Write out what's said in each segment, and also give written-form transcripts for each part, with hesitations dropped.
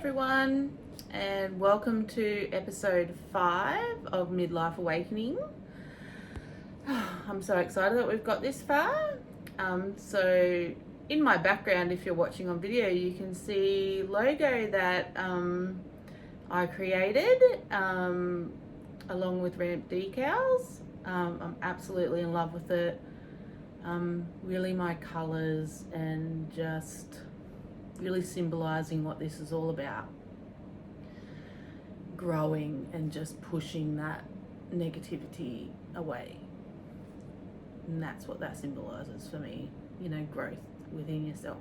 everyone, and welcome to episode 5 of Midlife Awakening. I'm so excited that we've got this far. So in my background, if you're watching on video, you can see logo that I created along with Ramp Decals. I'm absolutely in love with it. Really my colours and just really symbolizing what this is all about. Growing and just pushing that negativity away. And that's what that symbolizes for me, growth within yourself.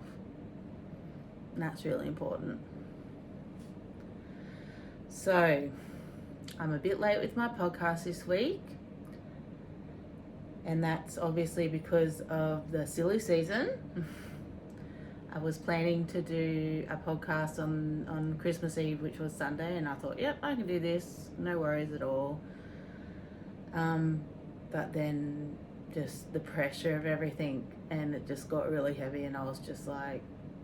And that's really important. So, I'm a bit late with my podcast this week. And that's obviously because of the silly season. I was planning to do a podcast on Christmas Eve, which was Sunday, and I thought, yep, I can do this, no worries at all. But then just the pressure of everything, and it just got really heavy, and I was just like,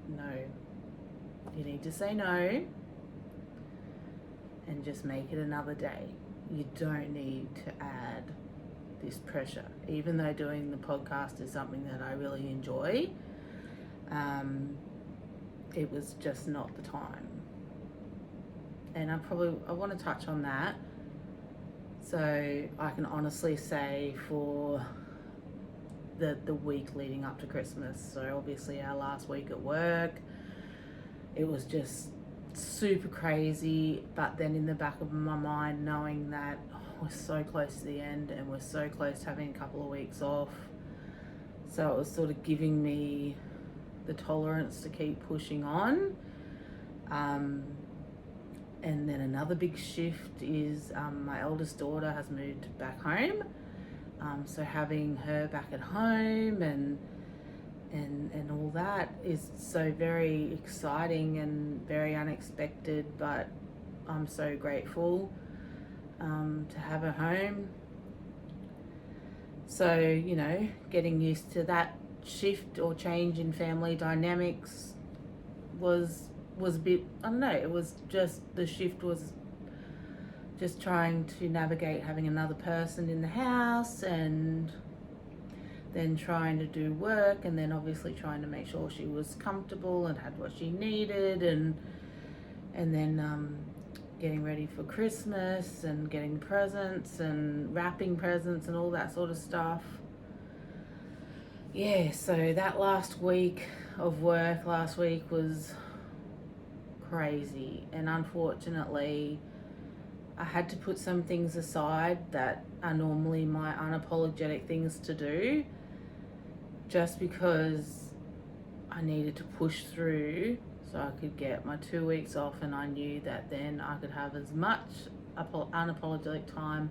no, you need to say no and just make it another day. You don't need to add this pressure, even though doing the podcast is something that I really enjoy. It was just not the time, and I want to touch on that. So I can honestly say for the week leading up to Christmas, so obviously our last week at work, it was just super crazy, but then in the back of my mind, knowing that we're so close to the end and we're so close to having a couple of weeks off, so it was sort of giving me the tolerance to keep pushing on. And then another big shift is my eldest daughter has moved back home, so having her back at home and all that is so very exciting and very unexpected, but I'm so grateful to have her home. So getting used to that shift or change in family dynamics was a bit, I don't know, it was just, the shift was just trying to navigate having another person in the house, and then trying to do work, and then obviously trying to make sure she was comfortable and had what she needed, and then getting ready for Christmas and getting presents and wrapping presents and all that sort of stuff. Yeah, so that last week of work last week was crazy, and unfortunately I had to put some things aside that are normally my unapologetic things to do, just because I needed to push through so I could get my 2 weeks off, and I knew that then I could have as much unapologetic time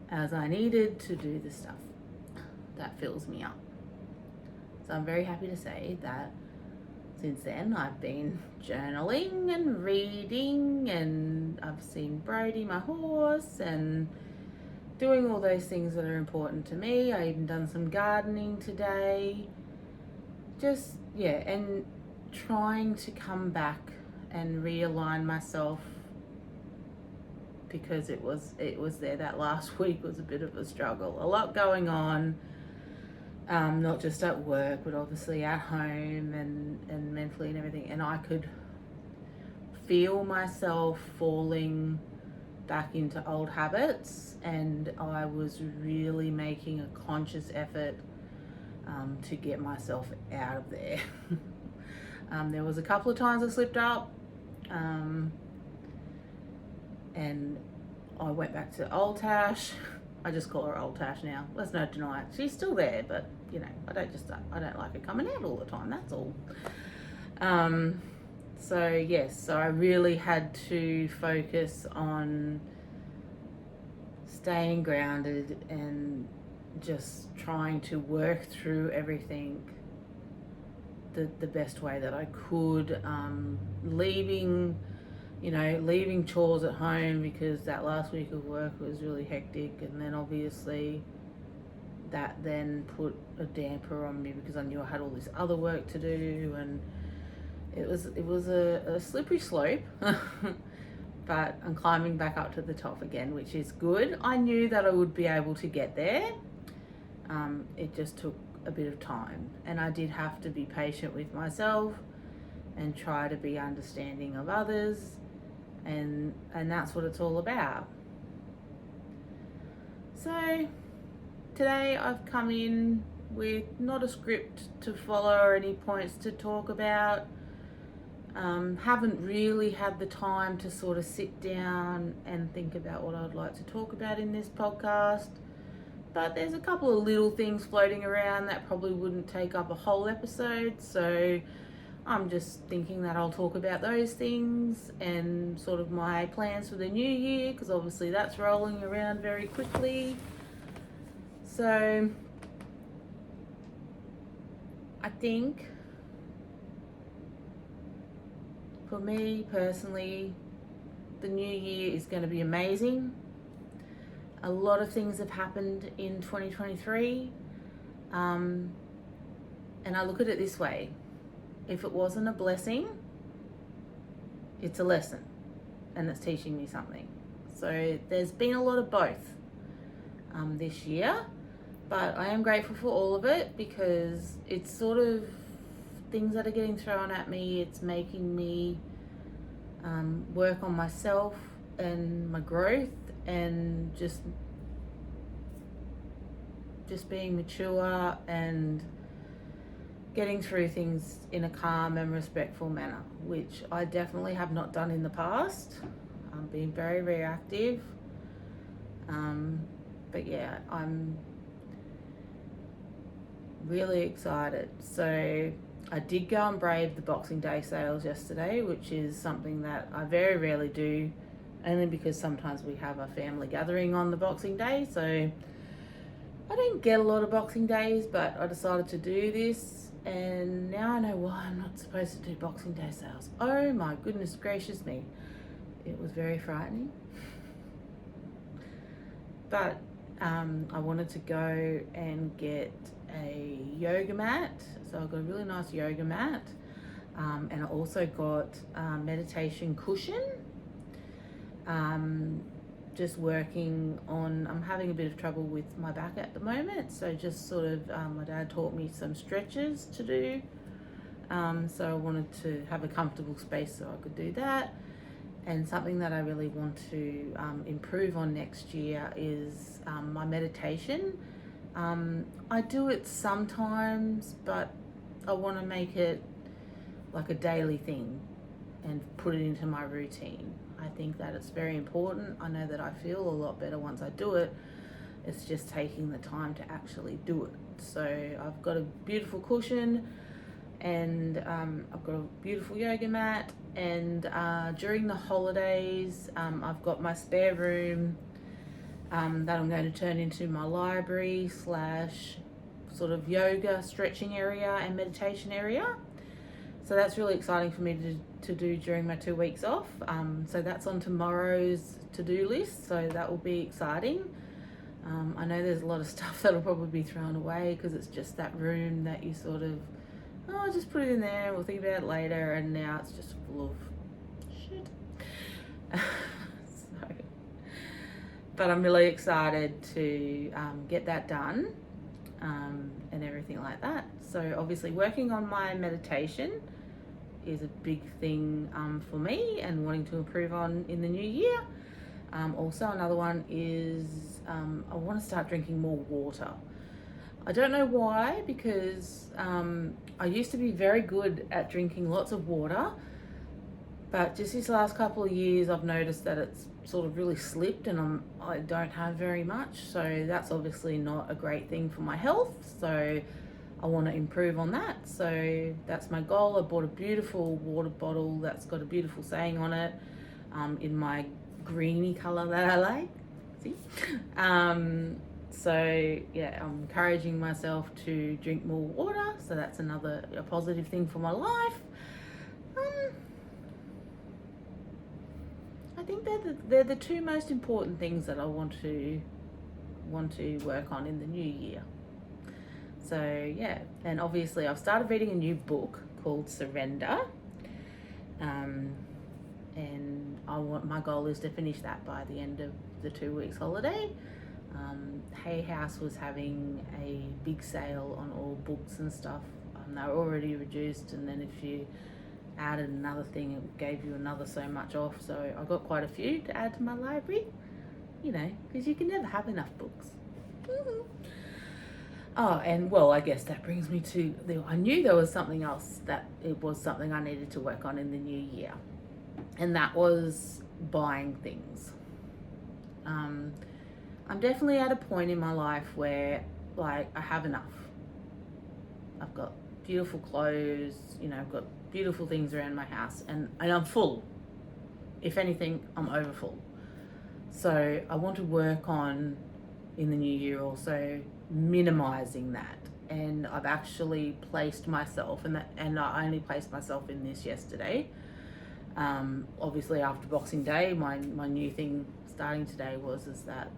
as I needed to do the stuff that fills me up. So I'm very happy to say that since then I've been journaling and reading, and I've seen Brody, my horse, and doing all those things that are important to me. I even done some gardening today. And trying to come back and realign myself, because it was there. That last week was a bit of a struggle. A lot going on. Not just at work, but obviously at home and mentally and everything. And I could feel myself falling back into old habits, and I was really making a conscious effort to get myself out of there. There was a couple of times I slipped up, and I went back to old Tash. I just call her old Tash now. Let's not deny it. She's still there, but I don't like her coming out all the time. That's all. So I really had to focus on staying grounded and just trying to work through everything the best way that I could. Leaving chores at home, because that last week of work was really hectic, and then obviously that then put a damper on me because I knew I had all this other work to do, and It was a slippery slope, but I'm climbing back up to the top again, which is good. I knew that I would be able to get there. It just took a bit of time, and I did have to be patient with myself and try to be understanding of others, and that's what it's all about. So today I've come in with not a script to follow or any points to talk about. Haven't really had the time to sort of sit down and think about what I'd like to talk about in this podcast. But there's a couple of little things floating around that probably wouldn't take up a whole episode. So I'm just thinking that I'll talk about those things and sort of my plans for the new year, because obviously that's rolling around very quickly. So I think for me personally, the new year is going to be amazing. A lot of things have happened in 2023, and I look at it this way: if it wasn't a blessing, it's a lesson, and it's teaching me something. So there's been a lot of both this year, but I am grateful for all of it, because it's sort of things that are getting thrown at me. It's making me work on myself and my growth, and just being mature and getting through things in a calm and respectful manner, which I definitely have not done in the past. I'm being very reactive. But yeah, I'm really excited. So I did go and brave the Boxing Day sales yesterday, which is something that I very rarely do, only because sometimes we have a family gathering on the Boxing Day. So I don't get a lot of Boxing Days, but I decided to do this, and now I know why I'm not supposed to do Boxing Day sales. Oh my goodness gracious me. It was very frightening. But I wanted to go and get a yoga mat. So I got a really nice yoga mat, and I also got a meditation cushion. Just working on, I'm having a bit of trouble with my back at the moment, so just sort of, my dad taught me some stretches to do, so I wanted to have a comfortable space so I could do that. And something that I really want to improve on next year is my meditation. I do it sometimes, but I want to make it like a daily thing and put it into my routine. I think that it's very important. I know that I feel a lot better once I do it. It's just taking the time to actually do it. So I've got a beautiful cushion, and I've got a beautiful yoga mat, and during the holidays I've got my spare room that I'm going to turn into my library / sort of yoga stretching area and meditation area. So that's really exciting for me to do during my 2 weeks off. So that's on tomorrow's to-do list, so that will be exciting. I know there's a lot of stuff that'll probably be thrown away, because it's just that room that you sort of, oh, just put it in there, we'll think about it later, and now it's just full of shit. But I'm really excited to get that done, and everything like that. So obviously working on my meditation is a big thing for me, and wanting to improve on in the new year. Also another one is I want to start drinking more water. I don't know why, because I used to be very good at drinking lots of water, but just this last couple of years I've noticed that it's sort of really slipped, and I don't have very much, so that's obviously not a great thing for my health. So I want to improve on that. So that's my goal. I bought a beautiful water bottle that's got a beautiful saying on it, in my greeny colour that I like. See? So yeah, I'm encouraging myself to drink more water. So that's another positive thing for my life. I think they're the two most important things that I want to work on in the new year. So yeah, and obviously I've started reading a new book called Surrender, And my goal is to finish that by the end of the 2 weeks holiday. Hay House was having a big sale on all books and stuff. They were already reduced, and then if you added another thing, it gave you another so much off. So I got quite a few to add to my library, because you can never have enough books. Oh, and well, I guess that brings me to I knew there was something else, that it was something I needed to work on in the new year, and that was buying things. I'm definitely at a point in my life where, like, I have enough. I've got beautiful clothes, I've got beautiful things around my house, and I'm full. If anything, I'm over full. So I want to work on, in the new year, also minimizing that. And I've actually placed myself, and I only placed myself in this yesterday. Obviously after Boxing Day, my new thing starting today is that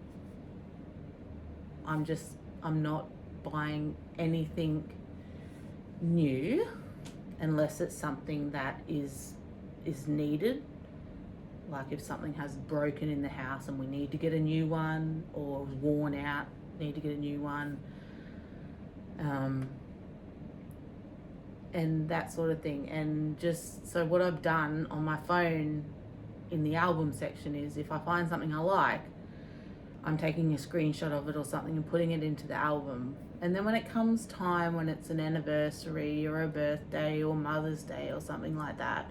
I'm not buying anything new unless it's something that is needed. Like if something has broken in the house and we need to get a new one, or worn out, need to get a new one, and that sort of thing. And just so what I've done on my phone in the album section is, if I find something I like, I'm taking a screenshot of it or something and putting it into the album. And then when it comes time, when it's an anniversary or a birthday or Mother's Day or something like that,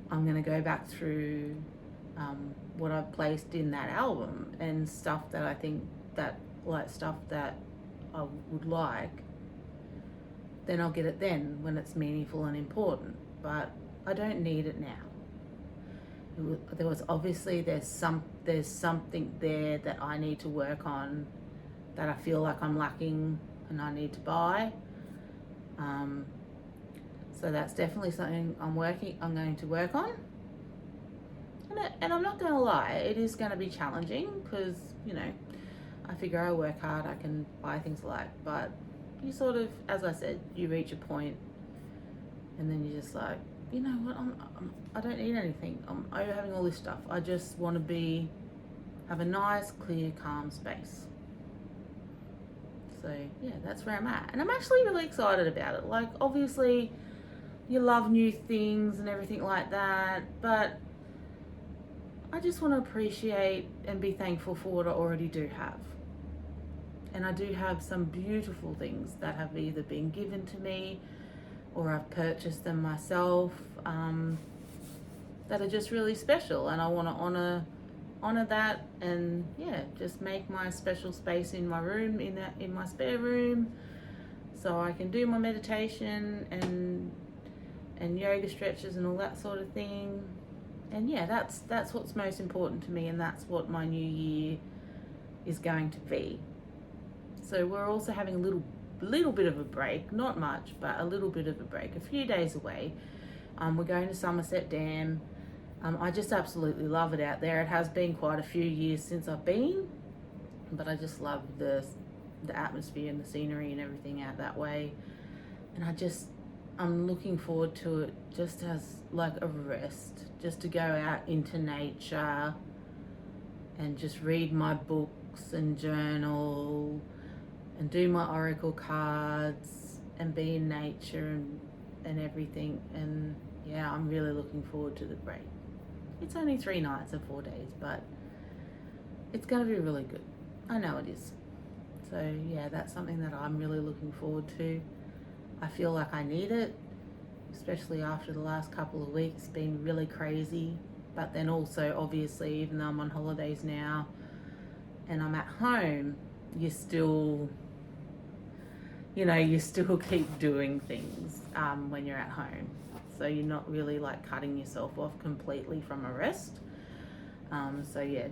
I'm going to go back through what I've placed in that album, and stuff that I think stuff that I would like, then I'll get it then when it's meaningful and important. But I don't need it now. There was obviously there's something there that I need to work on, that I feel like I'm lacking and I need to buy. So that's definitely something I'm going to work on. And I'm not going to lie, it is going to be challenging, because I figure I work hard, I can buy things I like, but you sort of, as I said, you reach a point and then you're just like, you know what, I don't need anything. I'm over having all this stuff. I just want to have a nice, clear, calm space. So yeah, that's where I'm at. And I'm actually really excited about it. Like, obviously you love new things and everything like that, but I just want to appreciate and be thankful for what I already do have. And I do have some beautiful things that have either been given to me or I've purchased them myself, that are just really special, and I want to honor that, and just make my special space in my room, in my spare room, so I can do my meditation and yoga stretches and all that sort of thing. And that's what's most important to me, and that's what my new year is going to be. So we're also having a little bit of a break, not much, but a little bit of a break, a few days away. We're going to Somerset Dam. I just absolutely love it out there. It has been quite a few years since I've been, but I just love the atmosphere and the scenery and everything out that way. And I'm looking forward to it just as like a rest, just to go out into nature and just read my books and journal and do my oracle cards and be in nature and everything. And I'm really looking forward to the break. It's only 3 nights and 4 days, but it's going to be really good. I know it is. So that's something that I'm really looking forward to. I feel like I need it, especially after the last couple of weeks being really crazy. But then also, obviously, even though I'm on holidays now and I'm at home, you still keep doing things when you're at home. So you're not really like cutting yourself off completely from a rest.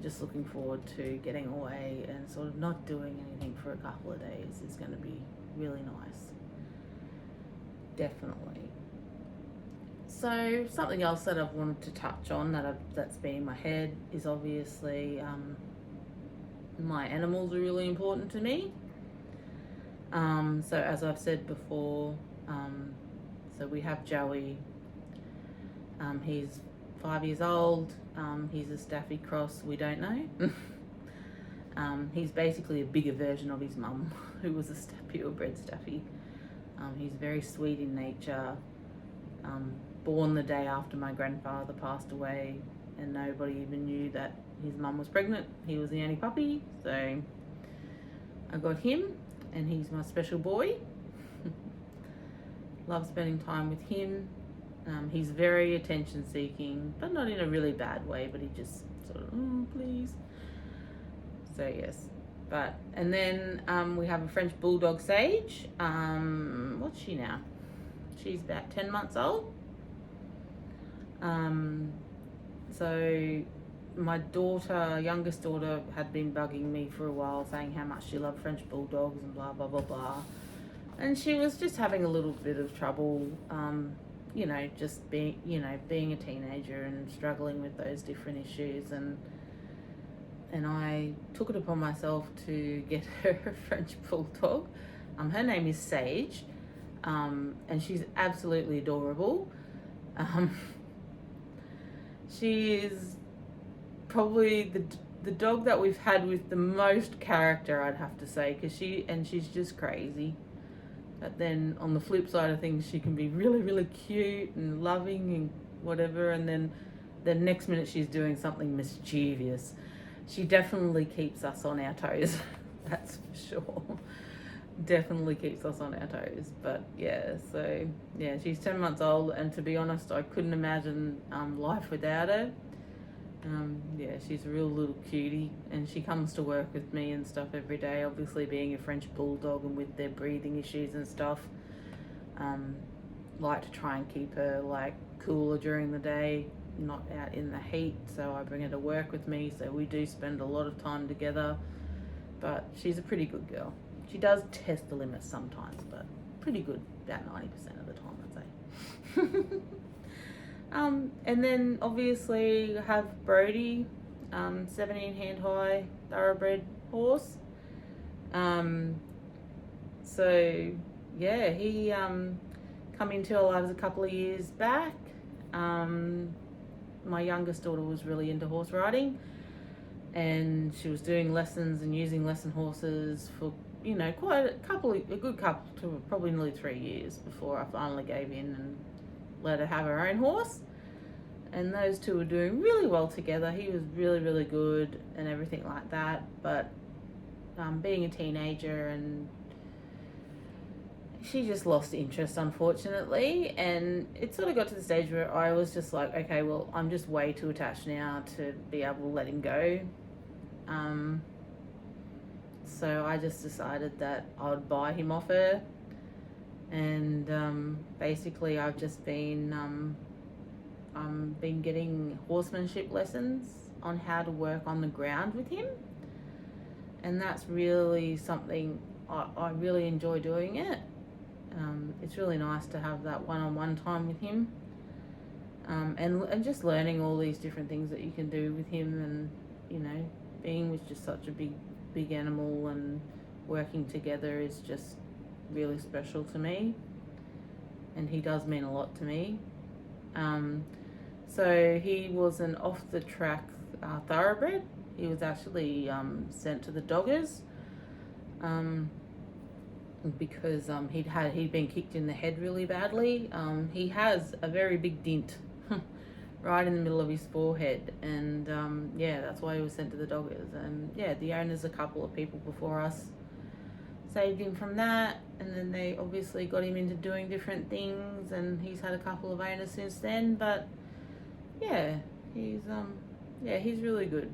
Just looking forward to getting away and sort of not doing anything for a couple of days is going to be really nice. Definitely. So something else that I've wanted to touch on that's been in my head is obviously my animals are really important to me. So as I've said before, so we have Joey. He's 5 years old. He's a Staffy cross, we don't know. He's basically a bigger version of his mum, who was a purebred Staffy. He's very sweet in nature. Born the day after my grandfather passed away, and nobody even knew that his mum was pregnant. He was the only puppy, so I got him, and he's my special boy. Love spending time with him. He's very attention seeking, but not in a really bad way, but he just sort of, oh, please. So yes. And then we have a French Bulldog, Sage. What's she now? She's about 10 months old. So my youngest daughter, had been bugging me for a while, saying how much she loved French Bulldogs and blah, blah, blah, blah. And she was just having a little bit of trouble, just being a teenager and struggling with those different issues. And I took it upon myself to get her a French Bulldog. Her name is Sage, and she's absolutely adorable. She is probably the dog that we've had with the most character, I'd have to say, because she's just crazy. But then on the flip side of things, she can be really, really cute and loving and whatever, and then the next minute she's doing something mischievous. She definitely keeps us on our toes, that's for sure. Definitely keeps us on our toes. But yeah, so yeah, she's 10 months old, and to be honest, I couldn't imagine life without her. Yeah, she's a real little cutie, and she comes to work with me and stuff every day. Obviously, being a French Bulldog and with their breathing issues and stuff, like to try and keep her like cooler during the day, not out in the heat. So I bring her to work with me, so we do spend a lot of time together. But she's a pretty good girl. She does test the limits sometimes, but pretty good about 90% of the time, I'd say. And then obviously have Brody, 17 hand high thoroughbred horse. So yeah, he come into our lives a couple of years back. My youngest daughter was really into horse riding, and she was doing lessons and using lesson horses for a good couple to probably nearly 3 years before I finally gave in and let her have her own horse. And those two were doing really well together. He was really, really good and everything like that. But being a teenager, and she just lost interest, unfortunately. And it sort of got to the stage where I was just like, okay, well, I'm just way too attached now to be able to let him go. So I just decided that I would buy him off her. And basically I've just been getting horsemanship lessons on how to work on the ground with him, and that's really something I really enjoy doing it. It's really nice to have that one-on-one time with him, and just learning all these different things that you can do with him, and being with just such a big animal and working together is just really special to me, and he does mean a lot to me. So he was an off-the-track thoroughbred. He was actually sent to the Doggers because he'd been kicked in the head really badly. He has a very big dint right in the middle of his forehead, and that's why he was sent to the Doggers. And the owners, a couple of people before us, saved him from that, and then they obviously got him into doing different things, and he's had a couple of owners since then. But he's really good.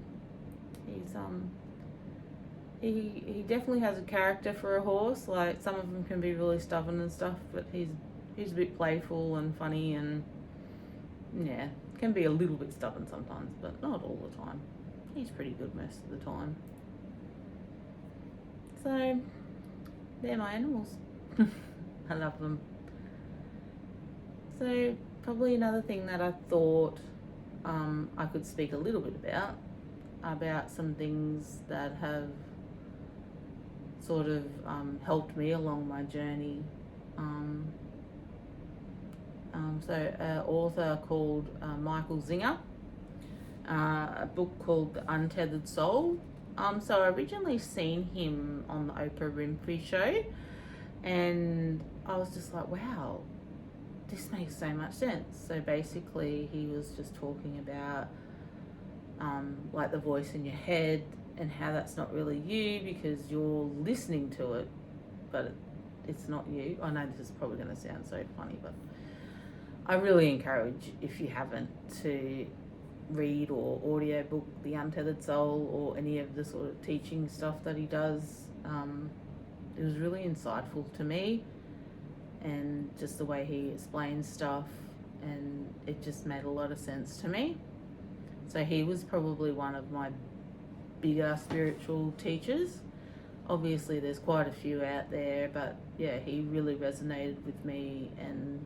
He definitely has a character for a horse. Like, some of them can be really stubborn and stuff, but he's a bit playful and funny, and can be a little bit stubborn sometimes, but not all the time. He's pretty good most of the time. So they're my animals. I love them. So probably another thing that I thought I could speak a little bit about some things that have sort of helped me along my journey. An author called Michael Zinger, a book called The Untethered Soul. So I originally seen him on the Oprah Winfrey Show, and I was just like, wow, this makes so much sense. So basically he was just talking about like the voice in your head and how that's not really you because you're listening to it, but it's not you. I know this is probably going to sound so funny, but I really encourage, if you haven't, to read or audiobook The Untethered Soul or any of the sort of teaching stuff that he does. It was really insightful to me, and just the way he explains stuff, and it just made a lot of sense to me. So he was probably one of my bigger spiritual teachers. Obviously there's quite a few out there, but yeah, he really resonated with me. And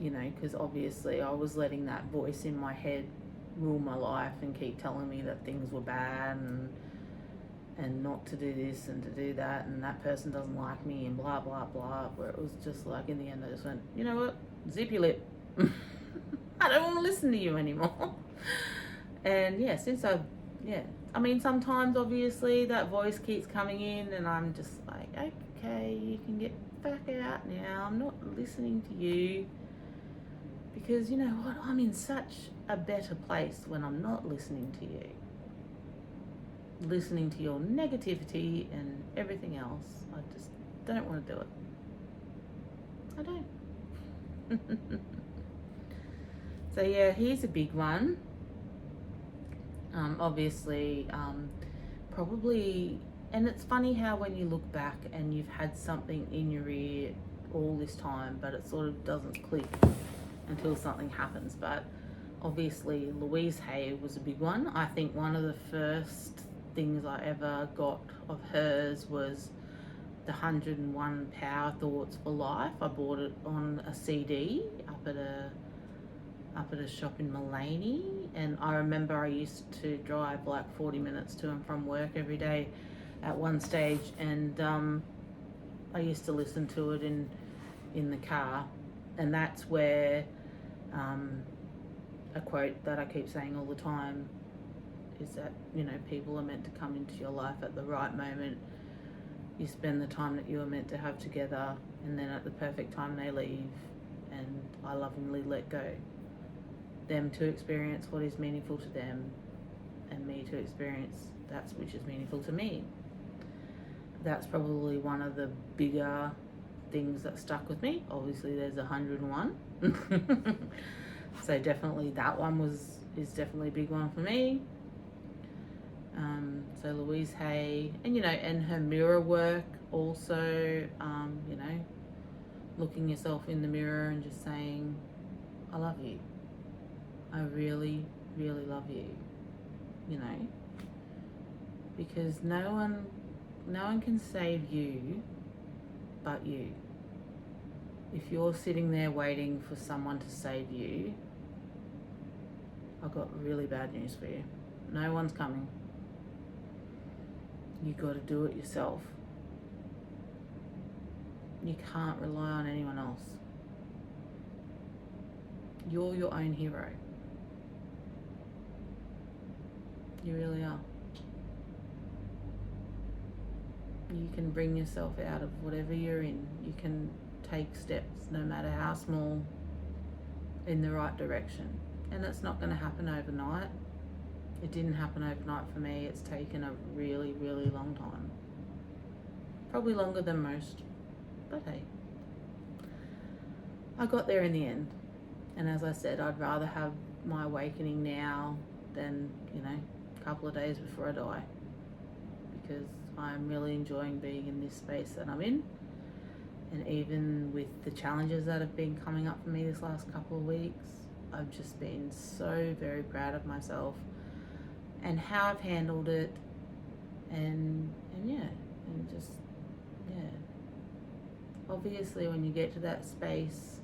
you know, because obviously I was letting that voice in my head rule my life and keep telling me that things were bad and not to do this and to do that, and that person doesn't like me and blah blah blah, where it was just like, in the end I just went, you know what, zip your lip. I don't want to listen to you anymore. And yeah, I mean, sometimes obviously that voice keeps coming in and I'm just like, okay, you can get back out now, I'm not listening to you. Because you know what, I'm in such a better place when I'm not listening to you. Listening to your negativity and everything else, I just don't want to do it. I don't. So yeah, here's a big one. Obviously, probably, and it's funny how when you look back and you've had something in your ear all this time, but it sort of doesn't click until something happens. But obviously Louise Hay was a big one. I think one of the first things I ever got of hers was the 101 Power Thoughts for Life. I bought it on a CD up at a shop in Mullaney, and I remember I used to drive like 40 minutes to and from work every day at one stage, and I used to listen to it in the car. And that's where a quote that I keep saying all the time is that, you know, people are meant to come into your life at the right moment. You spend the time that you are meant to have together, and then at the perfect time they leave, and I lovingly let go. Them to experience what is meaningful to them, and me to experience that which is meaningful to me. That's probably one of the bigger things that stuck with me. Obviously there's 101. So definitely that one is definitely a big one for me. So Louise Hay, and you know, and her mirror work also, you know, looking yourself in the mirror and just saying, I love you. I really, really love you. You know, because no one can save you but you. If you're sitting there waiting for someone to save you, I've got really bad news for you. No one's coming. You got to do it yourself. You can't rely on anyone else. You're your own hero. You really are. You can bring yourself out of whatever you're in. You can take steps, no matter how small, in the right direction. And it's not going to happen overnight. It didn't happen overnight for me. It's taken a really, really long time. Probably longer than most. But hey, I got there in the end. And as I said, I'd rather have my awakening now than, you know, a couple of days before I die. Because I'm really enjoying being in this space that I'm in. And even with the challenges that have been coming up for me this last couple of weeks, I've just been so very proud of myself and how I've handled it, and yeah, and just, yeah. Obviously when you get to that space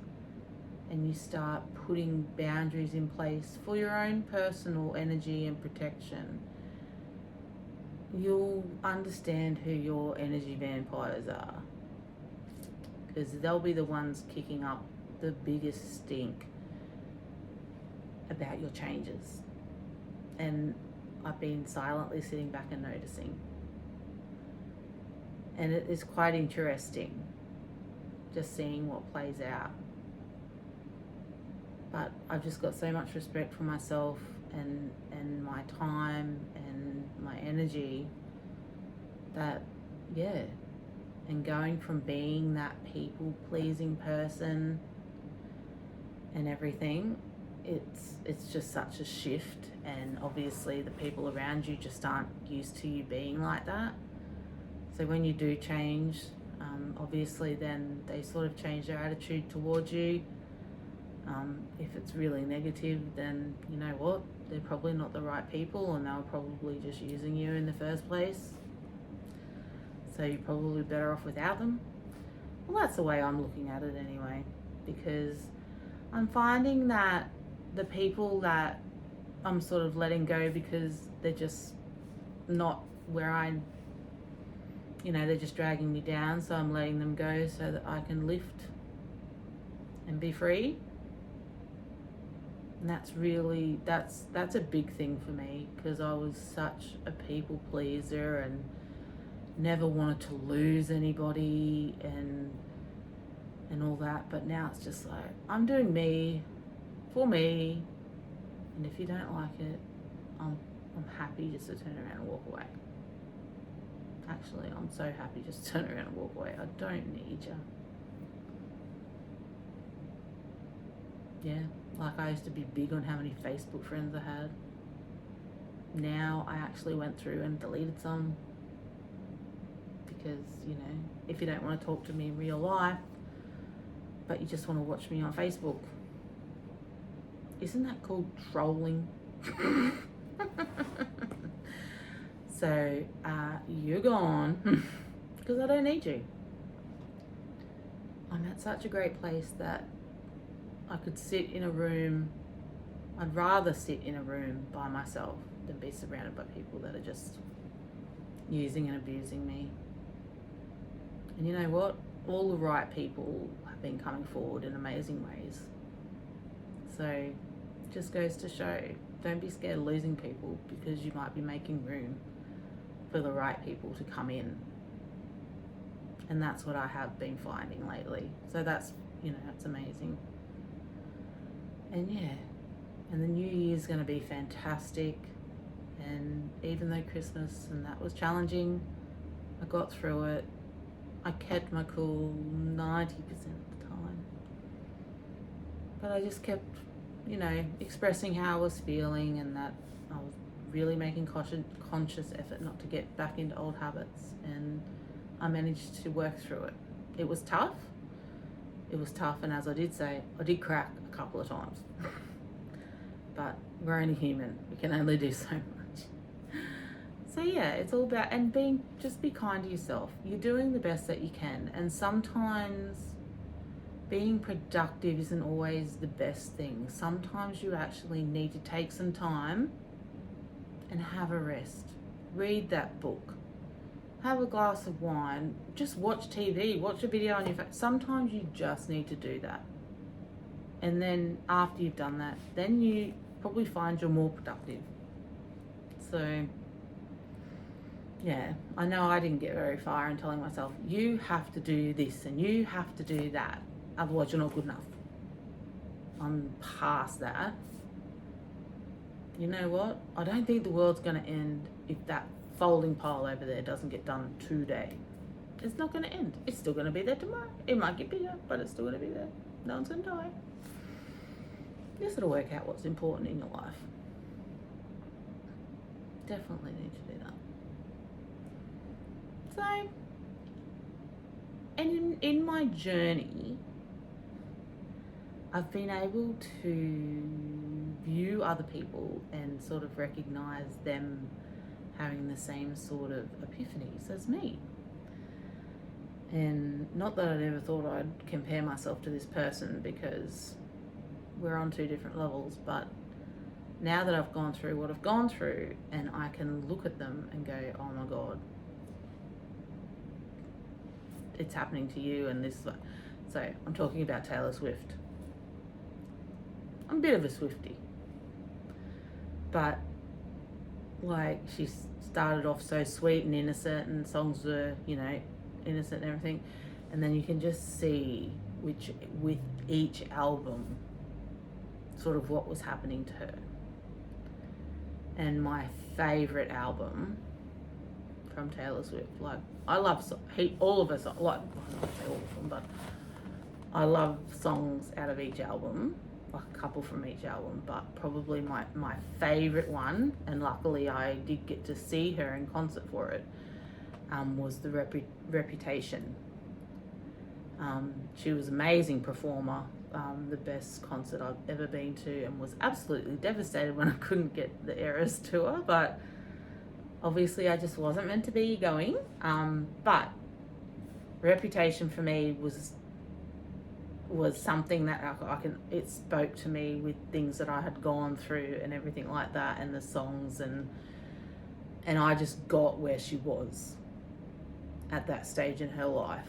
and you start putting boundaries in place for your own personal energy and protection, you'll understand who your energy vampires are, because they'll be the ones kicking up the biggest stink about your changes. And I've been silently sitting back and noticing. And it is quite interesting just seeing what plays out. But I've just got so much respect for myself and my time and my energy that, yeah, and going from being that people-pleasing person and everything, it's just such a shift, and obviously the people around you just aren't used to you being like that. So when you do change, obviously then they sort of change their attitude towards you. If it's really negative, then you know what, they're probably not the right people, and they were probably just using you in the first place. So you're probably better off without them. Well, that's the way I'm looking at it anyway, because I'm finding that the people that I'm sort of letting go because they're just not where they're just dragging me down, so I'm letting them go so that I can lift and be free. And that's a big thing for me, because I was such a people pleaser and never wanted to lose anybody and all that. But now it's just like, I'm doing me for me, and if you don't like it, I'm happy just to turn around and walk away. Actually, I'm so happy just to turn around and walk away. I don't need you. Yeah, like I used to be big on how many Facebook friends I had. Now I actually went through and deleted some, because, if you don't want to talk to me in real life, but you just want to watch me on Facebook, isn't that called trolling? So, you're gone, because I don't need you. I'm at such a great place that I could sit in a room. I'd rather sit in a room by myself than be surrounded by people that are just using and abusing me. And you know what? All the right people have been coming forward in amazing ways. So it just goes to show, don't be scared of losing people, because you might be making room for the right people to come in. And that's what I have been finding lately. So that's amazing. And yeah, and the new year's going to be fantastic. And even though Christmas and that was challenging, I got through it. I kept my cool 90% of the time. But I just kept, expressing how I was feeling, and that I was really making conscious effort not to get back into old habits. And I managed to work through it. It was tough. And as I did say, I did crack a couple of times. But we're only human. We can only do so much. So yeah, it's all about, and just be kind to yourself. You're doing the best that you can. And sometimes being productive isn't always the best thing. Sometimes you actually need to take some time and have a rest. Read that book. Have a glass of wine. Just watch TV. Watch a video on your phone. Sometimes you just need to do that. And then after you've done that, then you probably find you're more productive. So yeah, I know I didn't get very far in telling myself, you have to do this and you have to do that, otherwise you're not good enough. I'm past that. You know what? I don't think the world's going to end if that folding pile over there doesn't get done today. It's not going to end. It's still going to be there tomorrow. It might get bigger, but it's still going to be there. No one's going to die. Just got to work out what's important in your life. Definitely need to do that. So, and in my journey, I've been able to view other people and sort of recognize them having the same sort of epiphanies as me. And not that I'd ever thought I'd compare myself to this person, because we're on two different levels, but now that I've gone through what I've gone through, and I can look at them and go, oh my God, it's happening to you, and this. So I'm talking about Taylor Swift. I'm a bit of a Swiftie. But, like, she started off so sweet and innocent, and songs were, you know, innocent and everything. And then you can just see with each album sort of what was happening to her. And my favourite album from Taylor Swift, like, I love all of her songs, like, I don't say all of them, but I love songs out of each album, like a couple from each album, but probably my favourite one, and luckily I did get to see her in concert for it, was the Reputation. She was an amazing performer, the best concert I've ever been to, and was absolutely devastated when I couldn't get the Eras tour, but obviously I just wasn't meant to be going. But Reputation for me was something that it spoke to me with things that I had gone through and everything like that, and the songs, and I just got where she was at that stage in her life,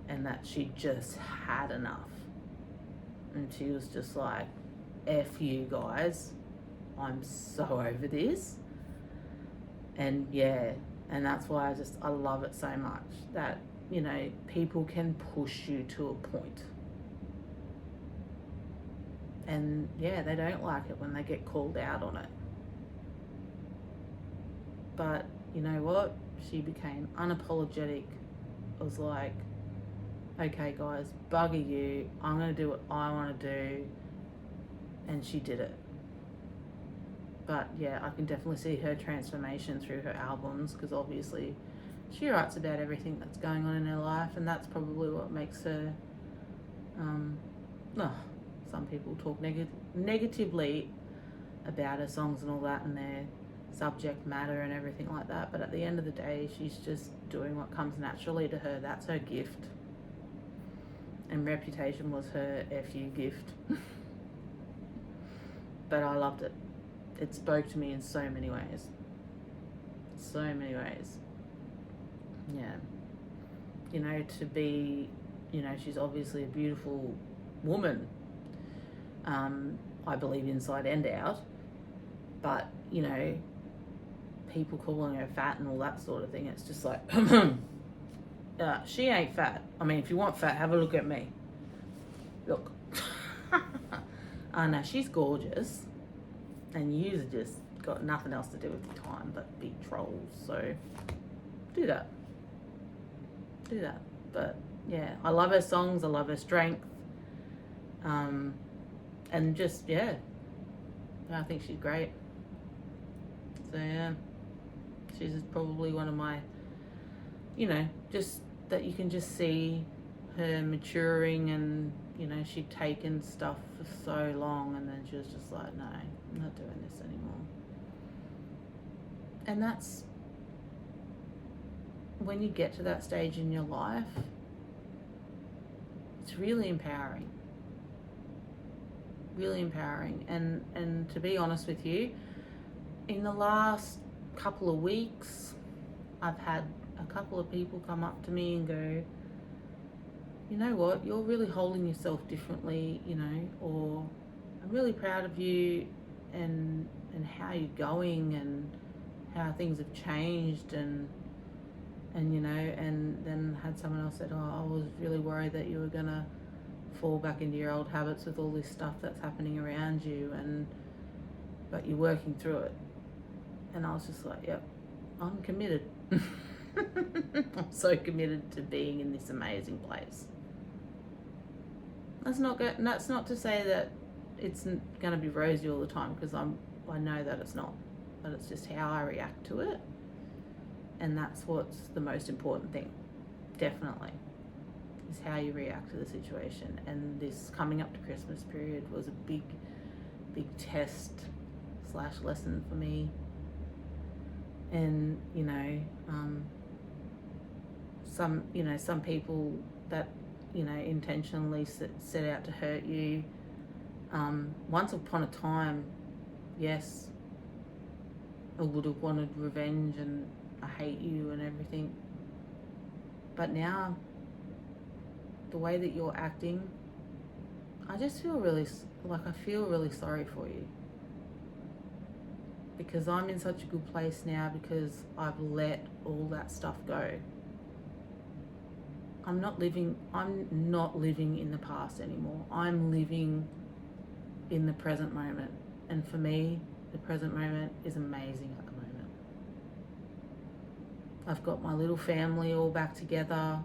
and that she just had enough, and she was just like, F you guys, I'm so over this. And yeah, and that's why I love it so much, that, you know, people can push you to a point. And yeah, they don't like it when they get called out on it. But you know what? She became unapologetic. It was like, okay guys, bugger you, I'm going to do what I want to do. And she did it. But yeah, I can definitely see her transformation through her albums, because obviously she writes about everything that's going on in her life, and that's probably what makes her, some people talk negatively about her songs and all that, and their subject matter and everything like that, but at the end of the day, she's just doing what comes naturally to her. That's her gift. And Reputation was her FU gift. But I loved it. It spoke to me in so many ways. So many ways. Yeah. You know, to be, you know, she's obviously a beautiful woman. I believe inside and out. But, you know, people calling her fat and all that sort of thing, it's just like, she ain't fat. I mean, if you want fat, have a look at me. Look. No, she's gorgeous. And you've just got nothing else to do with your time but be trolls. So, do that. Do that. But, yeah, I love her songs. I love her strength. And just, yeah, I think she's great. So, yeah, she's probably one of my, you know, just that you can just see her maturing, and, you know, she'd taken stuff for so long, and then she was just like, no, I'm not doing this anymore. And that's, when you get to that stage in your life, it's really empowering. Really empowering. And to be honest with you, in the last couple of weeks, I've had a couple of people come up to me and go, you know what, you're really holding yourself differently, you know, or I'm really proud of you and how you're going and how things have changed, and you know, and then had someone else said, oh, I was really worried that you were gonna fall back into your old habits with all this stuff that's happening around you, but you're working through it. And I was just like, yep, I'm committed. I'm so committed to being in this amazing place. That's not to say that it's going to be rosy all the time, because I know that it's not, but it's just how I react to it, and that's what's the most important thing, definitely, is how you react to the situation. And this coming up to Christmas period was a big test / lesson for me. And, you know, some people that, you know, intentionally set out to hurt you. Once upon a time, yes, I would have wanted revenge and I hate you and everything. But now, the way that you're acting, I just feel really, like I feel really sorry for you. Because I'm in such a good place now because I've let all that stuff go. I'm not living in the past anymore. I'm living in the present moment. And for me, the present moment is amazing at the moment. I've got my little family all back together,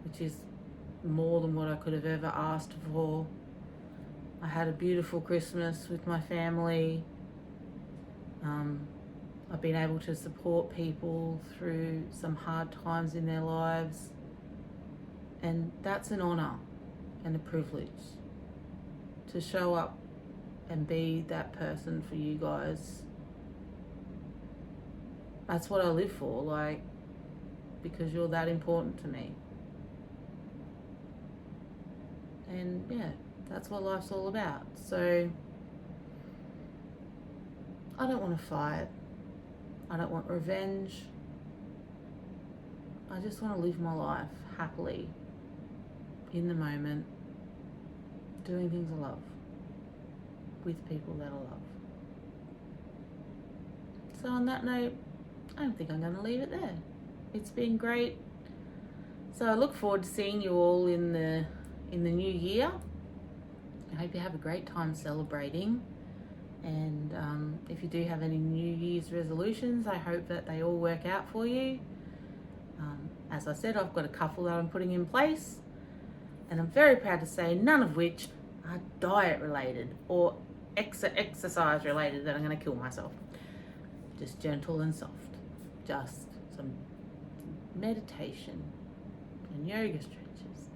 which is more than what I could have ever asked for. I had a beautiful Christmas with my family. I've been able to support people through some hard times in their lives. And that's an honour and a privilege to show up and be that person for you guys. That's what I live for, like, because you're that important to me. And yeah, that's what life's all about. So I don't want to fight. I don't want revenge. I just want to live my life happily, in the moment, doing things I love, with people that I love. So on that note, I don't think I'm going to leave it there. It's been great. So I look forward to seeing you all in the new year. I hope you have a great time celebrating. And if you do have any New Year's resolutions, I hope that they all work out for you. As I said, I've got a couple that I'm putting in place. And I'm very proud to say none of which are diet related or exercise related that I'm going to kill myself. Just gentle and soft. Just some meditation and yoga stretches.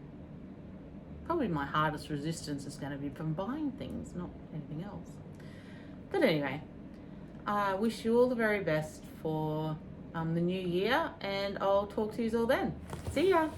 Probably my hardest resistance is going to be from buying things, not anything else. But anyway, I wish you all the very best for the new year, and I'll talk to you all then. See ya!